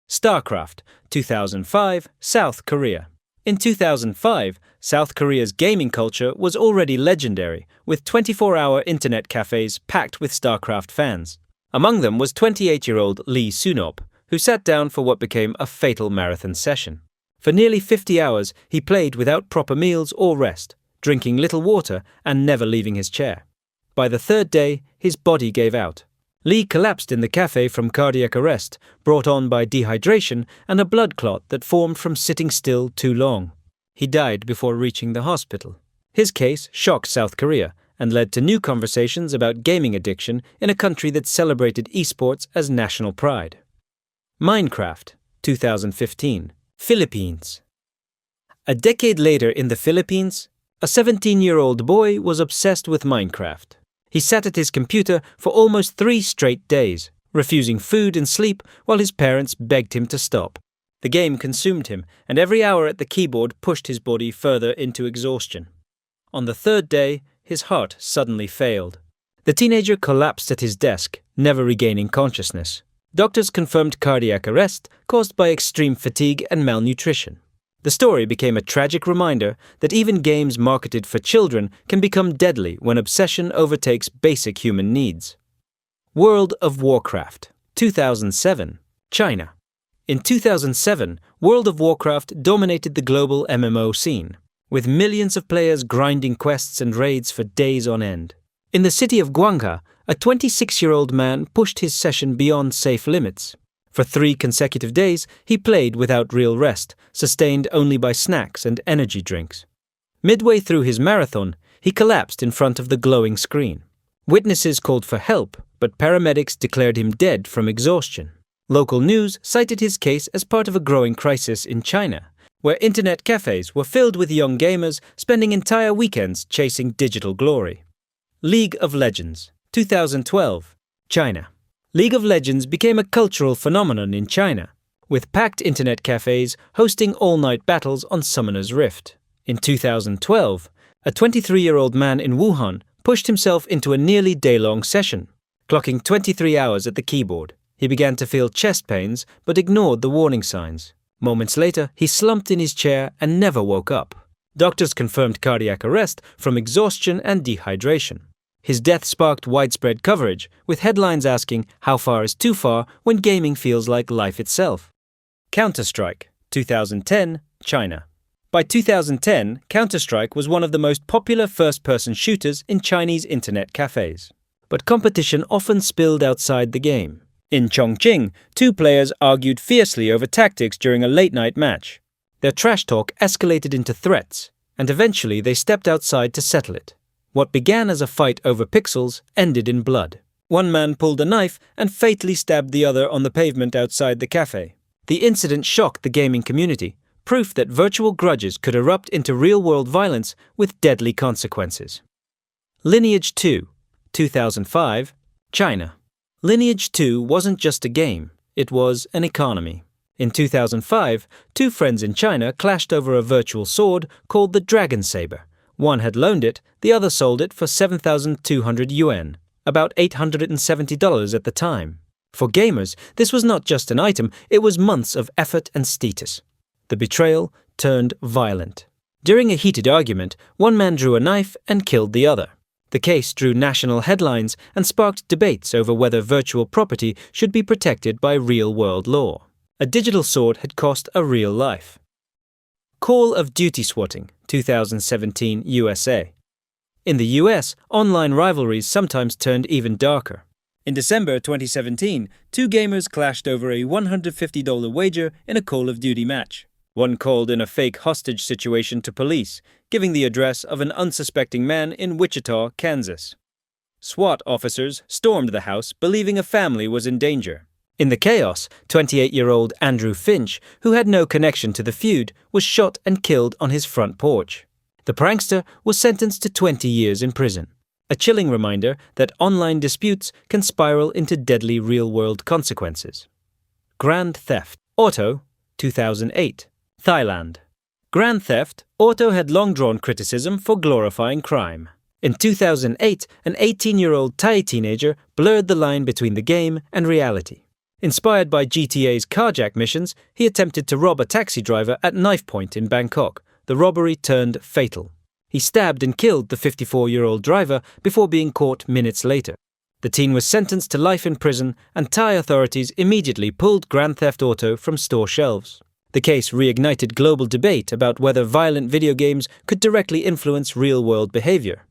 Starcraft, 2005, South Korea. In 2005, South Korea's gaming culture was already legendary, with 24-hour internet cafes packed with Starcraft fans. Among them was 28-year-old Lee Sunop, who sat down for what became a fatal marathon session. For nearly 50 hours, he played without proper meals or rest, drinking little water and never leaving his chair. By the third day, his body gave out. Lee collapsed in the cafe from cardiac arrest, brought on by dehydration and a blood clot that formed from sitting still too long. He died before reaching the hospital. His case shocked South Korea and led to new conversations about gaming addiction in a country that celebrated esports as national pride. Minecraft, 2015, Philippines. A decade later in the Philippines, a 17-year-old boy was obsessed with Minecraft. He sat at his computer for almost 3 straight days, refusing food and sleep while his parents begged him to stop. The game consumed him, and every hour at the keyboard pushed his body further into exhaustion. On the third day, his heart suddenly failed. The teenager collapsed at his desk, never regaining consciousness. Doctors confirmed cardiac arrest caused by extreme fatigue and malnutrition. The story became a tragic reminder that even games marketed for children can become deadly when obsession overtakes basic human needs. World of Warcraft, 2007, China. In 2007, World of Warcraft dominated the global MMO scene, with millions of players grinding quests and raids for days on end. In the city of Guangha, a 26-year-old man pushed his session beyond safe limits. For 3 consecutive days, he played without real rest, sustained only by snacks and energy drinks. Midway through his marathon, he collapsed in front of the glowing screen. Witnesses called for help, but paramedics declared him dead from exhaustion. Local news cited his case as part of a growing crisis in China, where internet cafes were filled with young gamers spending entire weekends chasing digital glory. League of Legends, 2012, China. League of Legends became a cultural phenomenon in China, with packed internet cafes hosting all-night battles on Summoner's Rift. In 2012, a 23-year-old man in Wuhan pushed himself into a nearly day-long session. Clocking 23 hours at the keyboard, he began to feel chest pains but ignored the warning signs. Moments later, he slumped in his chair and never woke up. Doctors confirmed cardiac arrest from exhaustion and dehydration. His death sparked widespread coverage, with headlines asking how far is too far when gaming feels like life itself. Counterstrike, 2010, China. By 2010, Counterstrike was one of the most popular first-person shooters in Chinese internet cafes. But competition often spilled outside the game. In Chongqing, 2 players argued fiercely over tactics during a late-night match. Their trash talk escalated into threats, and eventually they stepped outside to settle it. What began as a fight over pixels ended in blood. One man pulled a knife and fatally stabbed the other on the pavement outside the cafe. The incident shocked the gaming community, proof that virtual grudges could erupt into real-world violence with deadly consequences. Lineage 2, 2005, China. Lineage 2 wasn't just a game, it was an economy. In 2005, 2 friends in China clashed over a virtual sword called the Dragon Saber. One had loaned it, the other sold it for 7,200 yuan, about $870 at the time. For gamers, this was not just an item, it was months of effort and status. The betrayal turned violent. During a heated argument, one man drew a knife and killed the other. The case drew national headlines and sparked debates over whether virtual property should be protected by real-world law. A digital sword had cost a real life. Call of Duty Swatting, 2017, USA. In the US, online rivalries sometimes turned even darker. In December 2017, 2 gamers clashed over a $150 wager in a Call of Duty match. One called in a fake hostage situation to police, giving the address of an unsuspecting man in Wichita, Kansas. SWAT officers stormed the house, believing a family was in danger. In the chaos, 28-year-old Andrew Finch, who had no connection to the feud, was shot and killed on his front porch. The prankster was sentenced to 20 years in prison, a chilling reminder that online disputes can spiral into deadly real-world consequences. Grand Theft Auto, 2008, Thailand. Grand Theft Auto had long drawn criticism for glorifying crime. In 2008, an 18-year-old Thai teenager blurred the line between the game and reality. Inspired by GTA's carjack missions, he attempted to rob a taxi driver at knife point in Bangkok. The robbery turned fatal. He stabbed and killed the 54-year-old driver before being caught minutes later. The teen was sentenced to life in prison, and Thai authorities immediately pulled Grand Theft Auto from store shelves. The case reignited global debate about whether violent video games could directly influence real-world behavior.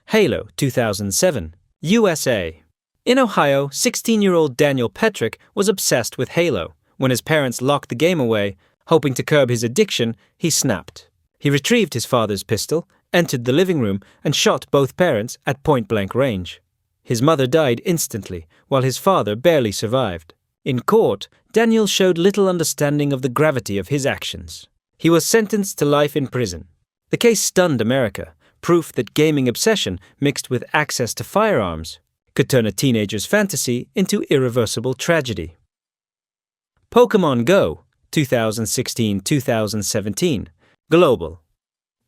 Halo 2007, USA. In Ohio, 16-year-old Daniel Petrick was obsessed with Halo. When his parents locked the game away, hoping to curb his addiction, he snapped. He retrieved his father's pistol, entered the living room, and shot both parents at point-blank range. His mother died instantly, while his father barely survived. In court, Daniel showed little understanding of the gravity of his actions. He was sentenced to life in prison. The case stunned America, proof that gaming obsession mixed with access to firearms could turn a teenager's fantasy into irreversible tragedy. Pokémon Go, 2016-2017, global.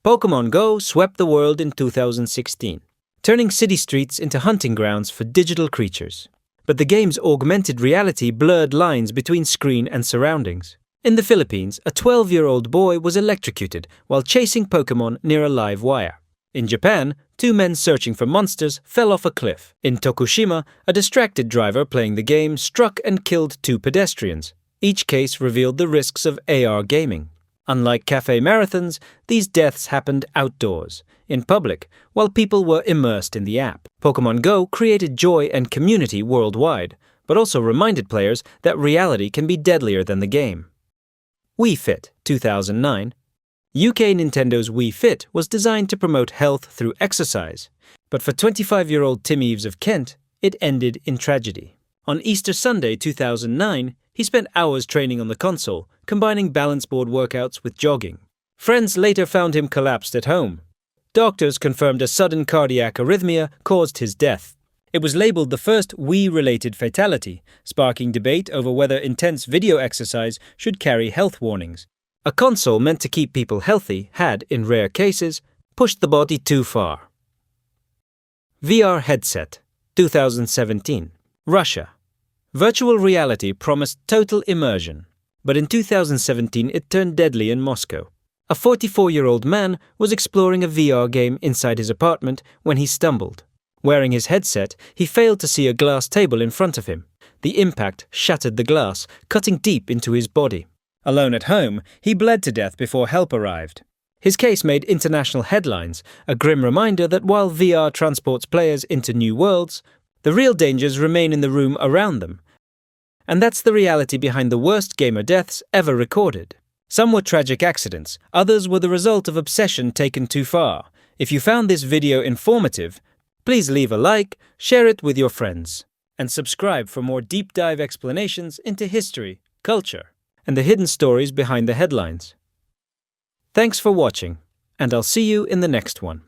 Pokémon Go swept the world in 2016, turning city streets into hunting grounds for digital creatures. But the game's augmented reality blurred lines between screen and surroundings. In the Philippines, a 12-year-old boy was electrocuted while chasing Pokémon near a live wire. In Japan, 2 men searching for monsters fell off a cliff. In Tokushima, a distracted driver playing the game struck and killed 2 pedestrians. Each case revealed the risks of AR gaming. Unlike cafe marathons, these deaths happened outdoors, in public, while people were immersed in the app. Pokémon Go created joy and community worldwide, but also reminded players that reality can be deadlier than the game. Wii Fit, 2009. UK Nintendo's Wii Fit was designed to promote health through exercise, but for 25-year-old Tim Eves of Kent, it ended in tragedy. On Easter Sunday 2009, he spent hours training on the console, combining balance board workouts with jogging. Friends later found him collapsed at home. Doctors confirmed a sudden cardiac arrhythmia caused his death. It was labeled the first Wii-related fatality, sparking debate over whether intense video exercise should carry health warnings. A console meant to keep people healthy had, in rare cases, pushed the body too far. VR headset, 2017, Russia. Virtual reality promised total immersion, but in 2017 it turned deadly in Moscow. A 44-year-old man was exploring a VR game inside his apartment when he stumbled. Wearing his headset, he failed to see a glass table in front of him. The impact shattered the glass, cutting deep into his body. Alone at home, he bled to death before help arrived. His case made international headlines, a grim reminder that while VR transports players into new worlds, the real dangers remain in the room around them. And that's the reality behind the worst gamer deaths ever recorded. Some were tragic accidents, others were the result of obsession taken too far. If you found this video informative, please leave a like, share it with your friends, and subscribe for more deep dive explanations into history, culture, and the hidden stories behind the headlines. Thanks for watching, and I'll see you in the next one.